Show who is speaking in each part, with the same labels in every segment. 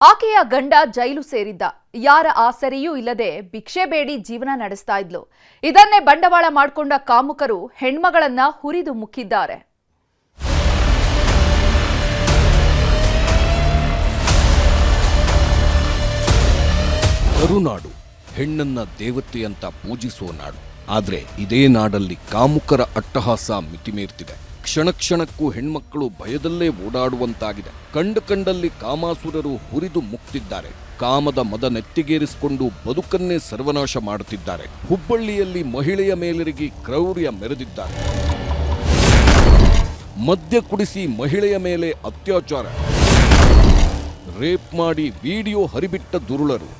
Speaker 1: ಆಕೆಯ ಗಂಡ ಜೈಲು ಸೇರಿದ್ದ. ಯಾರ ಆಸರೆಯೂ ಇಲ್ಲದೆ ಭಿಕ್ಷೆ ಬೇಡಿ ಜೀವನ ನಡೆಸ್ತಾ ಇದ್ಲು. ಇದನ್ನೇ ಬಂಡವಾಳ ಮಾಡಿಕೊಂಡ ಕಾಮುಕರು ಹೆಣ್ಮಗಳನ್ನ ಹುರಿದು ಮುಕ್ಕಿದ್ದಾರೆ.
Speaker 2: ಕರುನಾಡು ಹೆಣ್ಣನ್ನ ದೇವತೆಯಂತ ಪೂಜಿಸುವ ನಾಡು. ಆದ್ರೆ ಇದೇ ನಾಡಲ್ಲಿ ಕಾಮುಕರ ಅಟ್ಟಹಾಸ ಮಿತಿಮೀರ್ತಿದೆ. ಕ್ಷಣ ಕ್ಷಣಕ್ಕೂ ಹೆಣ್ಮಕ್ಕಳು ಭಯದಲ್ಲೇ ಓಡಾಡುವಂತಾಗಿದೆ. ಕಂಡಲ್ಲಿ ಕಾಮಾಸುರರು ಹುರಿದು ಮುಕ್ತಿದ್ದಾರೆ. ಕಾಮದ ಮದ ನೆತ್ತಿಗೇರಿಸಿಕೊಂಡು ಬದುಕನ್ನೇ ಸರ್ವನಾಶ ಮಾಡುತ್ತಿದ್ದಾರೆ. ಹುಬ್ಬಳ್ಳಿಯಲ್ಲಿ ಮಹಿಳೆಯ ಮೇಲೆರಗಿ ಕ್ರೌರ್ಯ ಮೆರೆದಿದ್ದಾರೆ. ಮದ್ಯ ಕುಡಿಸಿ ಮಹಿಳೆಯ ಮೇಲೆ ಅತ್ಯಾಚಾರ, ರೇಪ್ ಮಾಡಿ ವಿಡಿಯೋ ಹರಿಬಿಟ್ಟ ದುರುಳರು.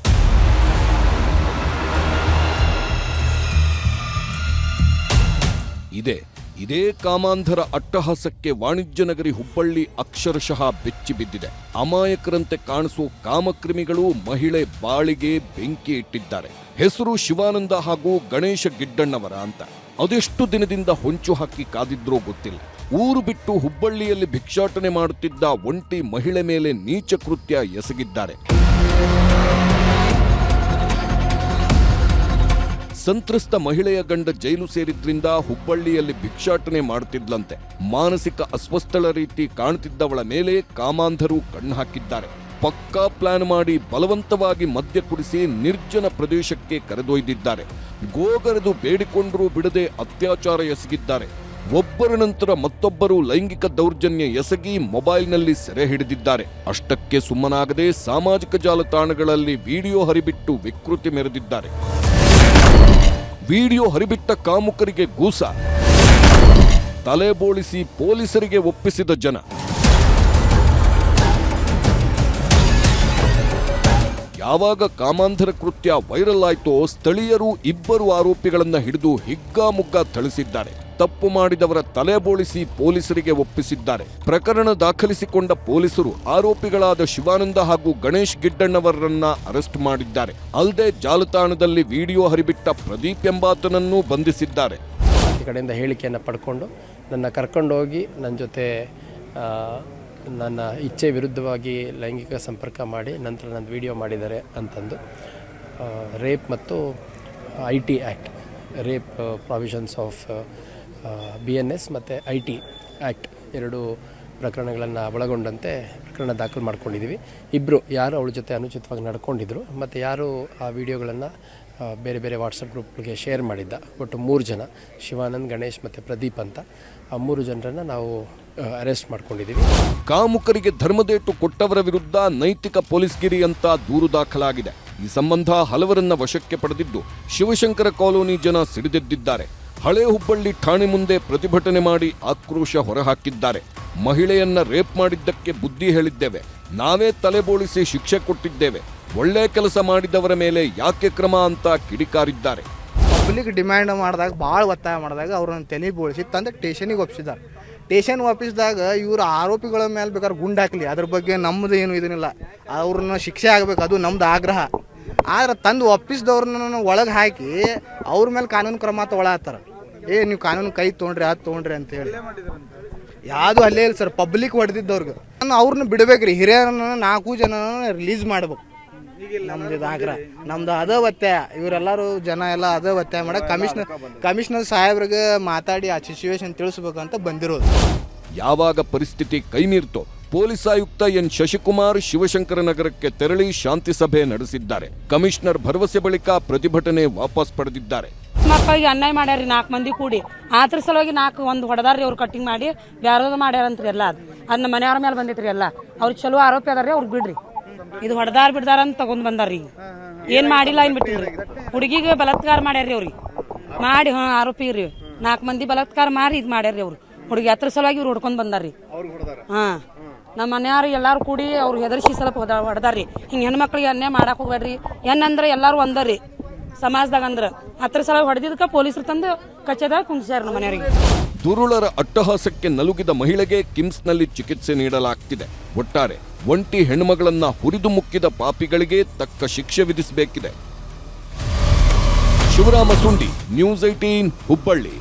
Speaker 2: ಇದೇ ಕಾಮಾಂಧರ ಅಟ್ಟಹಾಸಕ್ಕೆ ವಾಣಿಜ್ಯ ನಗರಿ ಹುಬ್ಬಳ್ಳಿ ಅಕ್ಷರಶಃ ಬೆಚ್ಚಿ ಬಿದ್ದಿದೆ. ಅಮಾಯಕರಂತೆ ಕಾಣಿಸುವ ಕಾಮಕ್ರಿಮಿಗಳು ಮಹಿಳೆ ಬಾಳಿಗೆ ಬೆಂಕಿ ಇಟ್ಟಿದ್ದಾರೆ. ಹೆಸರು ಶಿವಾನಂದ ಹಾಗೂ ಗಣೇಶ ಗಿಡ್ಡಣ್ಣವರ ಅಂತ. ಅದೆಷ್ಟು ದಿನದಿಂದ ಹೊಂಚು ಹಾಕಿ ಕಾದಿದ್ರೋ ಗೊತ್ತಿಲ್ಲ. ಊರು ಬಿಟ್ಟು ಹುಬ್ಬಳ್ಳಿಯಲ್ಲಿ ಭಿಕ್ಷಾಟನೆ ಮಾಡುತ್ತಿದ್ದ ಒಂಟಿ ಮಹಿಳೆ ಮೇಲೆ ನೀಚ ಕೃತ್ಯ ಎಸಗಿದ್ದಾರೆ. ಸಂತ್ರಸ್ತ ಮಹಿಳೆಯ ಗಂಡ ಜೈಲು ಸೇರಿದ್ರಿಂದ ಹುಬ್ಬಳ್ಳಿಯಲ್ಲಿ ಭಿಕ್ಷಾಟನೆ ಮಾಡುತ್ತಿದ್ಲಂತೆ. ಮಾನಸಿಕ ಅಸ್ವಸ್ಥಳ ರೀತಿ ಕಾಣುತ್ತಿದ್ದವಳ ಮೇಲೆ ಕಾಮಾಂಧರು ಕಣ್ಣು ಹಾಕಿದ್ದಾರೆ. ಪಕ್ಕಾ ಪ್ಲಾನ್ ಮಾಡಿ ಬಲವಂತವಾಗಿ ಮದ್ಯ ಕುಡಿಸಿ ನಿರ್ಜನ ಪ್ರದೇಶಕ್ಕೆ ಕರೆದೊಯ್ದಿದ್ದಾರೆ. ಗೋಗರೆದು ಬೇಡಿಕೊಂಡರೂ ಬಿಡದೆ ಅತ್ಯಾಚಾರ ಎಸಗಿದ್ದಾರೆ. ಒಬ್ಬರ ನಂತರ ಮತ್ತೊಬ್ಬರು ಲೈಂಗಿಕ ದೌರ್ಜನ್ಯ ಎಸಗಿ ಮೊಬೈಲ್ನಲ್ಲಿ ಸೆರೆ ಹಿಡಿದಿದ್ದಾರೆ. ಅಷ್ಟಕ್ಕೆ ಸುಮ್ಮನಾಗದೆ ಸಾಮಾಜಿಕ ಜಾಲತಾಣಗಳಲ್ಲಿ ವಿಡಿಯೋ ಹರಿಬಿಟ್ಟು ವಿಕೃತಿ ಮೆರೆದಿದ್ದಾರೆ. ವಿಡಿಯೋ ಹರಿಬಿಟ್ಟ ಕಾಮುಕರಿಗೆ ಗೂಸ, ತಲೆ ಬೋಳಿಸಿ ಪೊಲೀಸರಿಗೆ ಒಪ್ಪಿಸಿದ ಜನ. ಯಾವಾಗ ಕಾಮಾಂಧರ ಕೃತ್ಯ ವೈರಲ್ ಆಯ್ತೋ ಸ್ಥಳೀಯರು ಇಬ್ಬರು ಆರೋಪಿಗಳನ್ನ ಹಿಡಿದು ಹಿಗ್ಗಾಮುಗ್ಗಾ ಥಳಿಸಿದ್ದಾರೆ. ತಪ್ಪು ಮಾಡಿದವರ ತಲೆ ಬೋಳಿಸಿ ಪೊಲೀಸರಿಗೆ ಒಪ್ಪಿಸಿದ್ದಾರೆ. ಪ್ರಕರಣ ದಾಖಲಿಸಿಕೊಂಡ ಪೊಲೀಸರು ಆರೋಪಿಗಳಾದ ಶಿವಾನಂದ ಹಾಗೂ ಗಣೇಶ್ ಗಿಡ್ಡಣ್ಣವರನ್ನ ಅರೆಸ್ಟ್ ಮಾಡಿದ್ದಾರೆ. ಅಲ್ಲದೆ ಜಾಲತಾಣದಲ್ಲಿ ವಿಡಿಯೋ ಹರಿಬಿಟ್ಟ ಪ್ರದೀಪ್ ಎಂಬಾತನನ್ನು ಬಂಧಿಸಿದ್ದಾರೆ.
Speaker 3: ಈ ಕಡೆಯಿಂದ ಹೇಳಿಕೆಯನ್ನು ಪಡ್ಕೊಂಡು ನನ್ನ ಕರ್ಕೊಂಡೋಗಿ ನನ್ನ ಜೊತೆ ನನ್ನ ಇಚ್ಛೆ ವಿರುದ್ಧವಾಗಿ ಲೈಂಗಿಕ ಸಂಪರ್ಕ ಮಾಡಿ ನಂತರ ನನ್ನ ವಿಡಿಯೋ ಮಾಡಿದ್ದಾರೆ ಅಂತಂದು ರೇಪ್ ಮತ್ತು IT act, rape provisions of BNS ಮತ್ತು IT ಆ್ಯಕ್ಟ್ ಎರಡು ಪ್ರಕರಣಗಳನ್ನು ಒಳಗೊಂಡಂತೆ ಪ್ರಕರಣ ದಾಖಲು ಮಾಡ್ಕೊಂಡಿದ್ದೀವಿ. ಇಬ್ಬರು ಯಾರು ಅವಳ ಜೊತೆ ಅನುಚಿತವಾಗಿ ನಡ್ಕೊಂಡಿದ್ರು ಮತ್ತು ಯಾರು ಆ ವಿಡಿಯೋಗಳನ್ನು ಬೇರೆ ಬೇರೆ ವಾಟ್ಸಪ್ ಗ್ರೂಪ್ಗಳಿಗೆ ಶೇರ್ ಮಾಡಿದ್ದ, ಒಟ್ಟು 3 ಜನ, ಶಿವಾನಂದ್, ಗಣೇಶ್ ಮತ್ತು ಪ್ರದೀಪ್ ಅಂತ, ಆ 3 ಜನರನ್ನು ನಾವು ಅರೆಸ್ಟ್ ಮಾಡ್ಕೊಂಡಿದ್ದೀವಿ.
Speaker 2: ಕಾಮುಕರಿಗೆ ಧರ್ಮದೇಟು ಕೊಟ್ಟವರ ವಿರುದ್ಧ ನೈತಿಕ ಪೊಲೀಸ್ಗಿರಿ ಅಂತ ದೂರು ದಾಖಲಾಗಿದೆ. ಈ ಸಂಬಂಧ ಹಲವರನ್ನ ವಶಕ್ಕೆ ಪಡೆದಿದ್ದು ಶಿವಶಂಕರ ಕಾಲೋನಿ ಜನ ಸಿಡಿದೆದ್ದಿದ್ದಾರೆ. ಹಳೆ ಹುಬ್ಬಳ್ಳಿ ಠಾಣೆ ಮುಂದೆ ಪ್ರತಿಭಟನೆ ಮಾಡಿ ಆಕ್ರೋಶ ಹೊರಹಾಕಿದ್ದಾರೆ. ಮಹಿಳೆಯನ್ನ ರೇಪ್ ಮಾಡಿದ್ದಕ್ಕೆ ಬುದ್ಧಿ ಹೇಳಿದ್ದೇವೆ, ನಾವೇ ತಲೆಬೋಳಿಸಿ ಶಿಕ್ಷೆ ಕೊಟ್ಟಿದ್ದೇವೆ, ಒಳ್ಳೆ ಕೆಲಸ ಮಾಡಿದವರ ಮೇಲೆ ಯಾಕೆ ಕ್ರಮ ಅಂತ ಕಿಡಿಕಾರಿದ್ದಾರೆ.
Speaker 4: ಪಬ್ಲಿಕ್ ಡಿಮ್ಯಾಂಡ್ ಮಾಡಿದಾಗ, ಭಾಳ ಒತ್ತಾಯ ಮಾಡಿದಾಗ ಅವ್ರನ್ನ ತಲೆ ಬೋಳಿಸಿ ತಂದೆ ಸ್ಟೇಷನಿಗೆ ಒಪ್ಪಿಸಿದ್ದಾರೆ. ಸ್ಟೇಷನ್ ಒಪ್ಪಿಸಿದಾಗ ಇವರು ಆರೋಪಿಗಳ ಮೇಲೆ ಬೇಕಾದ್ರೆ ಗುಂಡು ಹಾಕಲಿ, ಅದ್ರ ಬಗ್ಗೆ ನಮ್ಮದು ಏನು ಇದನ್ನಿಲ್ಲ, ಅವ್ರನ್ನ ಶಿಕ್ಷೆ ಆಗಬೇಕು, ಅದು ನಮ್ದು ಆಗ್ರಹ. ಆದ್ರೆ ತಂದು ಒಪ್ಪಿಸಿದವ್ರನ್ನ ಒಳಗೆ ಹಾಕಿ ಅವ್ರ ಮೇಲೆ ಕಾನೂನು ಕ್ರಮ ತೊಗೊಳತ್ತಾರೆ. ನೀವು ಕಾನೂನು ಕೈ ತೊಗೊಂಡ್ರಿ ಅದು ತೊಗೊಂಡ್ರಿ ಅಂತ ಹೇಳಿ ಯಾವುದು ಅಲ್ಲೇ ಇಲ್ಲ ಸರ್. ಪಬ್ಲಿಕ್ ಹೊಡೆದಿದ್ದವ್ರಿಗೆ ಅವ್ರನ್ನ ಬಿಡಬೇಕ್ರಿ. ಹಿರಿಯರನ್ನ 4 ಜನ ರಿಲೀಸ್ ಮಾಡ್ಬೇಕು. ನಮ್ದು ಇದು ಆಗ್ರಹ, ನಮ್ದು ಅದ ಒತ್ತಾಯ. ಇವರೆಲ್ಲರೂ ಜನ ಎಲ್ಲ ಅದ ಒತ್ತಾಯ ಮಾಡಕ್ಕೆ ಕಮಿಷನರ್ ಸಾಹೇಬ್ರಿಗೆ ಮಾತಾಡಿ ಆ ಸಿಚುವೇಶನ್ ತಿಳಿಸ್ಬೇಕಂತ ಬಂದಿರೋದು.
Speaker 2: ಯಾವಾಗ ಪರಿಸ್ಥಿತಿ ಕೈಮೀರ್ತೋ ಪೊಲೀಸ್ ಆಯುಕ್ತ ಎನ್ ಶಶಿಕುಮಾರ್ ಶಿವಶಂಕರ ನಗರಕ್ಕೆ ತೆರಳಿ ಶಾಂತಿ ಸಭೆ ನಡೆಸಿದ್ದಾರೆ. ಕಮಿಷನರ್ ಭರವಸೆ ಬಳಿಕ ಪ್ರತಿಭಟನೆ ವಾಪಸ್ ಪಡೆದಿದ್ದಾರೆ.
Speaker 5: ಮಕ್ಕಳಿಗೆ ಅನ್ಯಾಯ ಮಾಡ್ಯಾರಿ 4 ಮಂದಿ ಕೂಡಿ, ಆತರ ಸಲುವಾಗಿ 4 ಒಂದು ಹೊಡೆದಾರ್ರಿ. ಅವ್ರು ಕಟ್ಟಿಂಗ್ ಮಾಡಿ ಬ್ಯಾರೋದು ಮಾಡ್ಯಾರಂತ್ರಿ. ಎಲ್ಲ ಅದನ್ನ ಮನೆಯವ್ರ ಮೇಲೆ ಬಂದಿತ್ರಿ. ಎಲ್ಲ ಅವ್ರು ಚಲೋ ಆರೋಪಿ ಅದಾರ್ರಿ, ಅವ್ರಿಗೆ ಬಿಡ್ರಿ. ಇದು ಹೊಡೆದಾರ್ ಬಿಡ್ದಾರ ಅಂತ ತಗೊಂಡ್ ಬಂದಾರ್ರಿ. ಏನ್ ಮಾಡಿಲ್ಲ ಏನ್ ಬಿಟ್ಟಿಲ್ರಿ. ಹುಡುಗಿಗೆ ಬಲಾತ್ಕಾರ ಮಾಡ್ಯಾರ್ರಿ. ಅವ್ರಿಗೆ ಮಾಡಿ ಆರೋಪಿ ರೀ 4 ಮಂದಿ ಬಲಾತ್ಕಾರ ಮಾಡಿ ಇದು ಮಾಡ್ಯಾರ್ರಿ. ಅವ್ರು ಹುಡುಗಿ ಹತ್ರ ಸಲುವಾಗಿ ಇವ್ರು ಹೊಡ್ಕೊಂಡ್ ಬಂದಾರ್ರಿ. ನಮ್ಮ ಮನೆಯವ್ರು ಎಲ್ಲಾರು ಕೂಡಿ ಅವ್ರು ಹೆದರ್ಸಿ ಸ್ವಲ್ಪ ಹೊಡೆದಾರ್ರಿ. ಹಿಂಗ ಹೆಣ್ಮಕ್ಳಿಗೆ ಅನ್ಯಾಯ ಮಾಡಕ್ ಹೋಗ್ಬೇಡ್ರಿ. ಏನಂದ್ರೆ ಎಲ್ಲಾರು ಒಂದರಿ ಸಮಾಜದಾಗ ಅಂದ್ರ ಹತ್ರ ಸಲ ಹೊಡೆದಿದ್ದಕ್ಕೆ ಪೊಲೀಸರು ತಂದು ಕಚ್ಚೆದಾಗ ಕುಂದಿಸ್ಯಾರ ನಮ್ಮ ಮನೆಯವರಿಗೆ.
Speaker 2: ದುರುಳರ ಅಟ್ಟಹಾಸಕ್ಕೆ ನಲುಗಿದ ಮಹಿಳೆಗೆ ಕಿಮ್ಸ್ನಲ್ಲಿ ಚಿಕಿತ್ಸೆ ನೀಡಲಾಗ್ತಿದೆ. ಒಟ್ಟಾರೆ ಒಂಟಿ ಹೆಣ್ಮಗಳನ್ನ ಹುರಿದು ಮುಕ್ಕಿದ ಪಾಪಿಗಳಿಗೆ ತಕ್ಕ ಶಿಕ್ಷೆ ವಿಧಿಸಬೇಕಿದೆ. ಶಿವರಾಮ ಸುಂಡಿ, ನ್ಯೂಸ್ 18, ಹುಬ್ಬಳ್ಳಿ.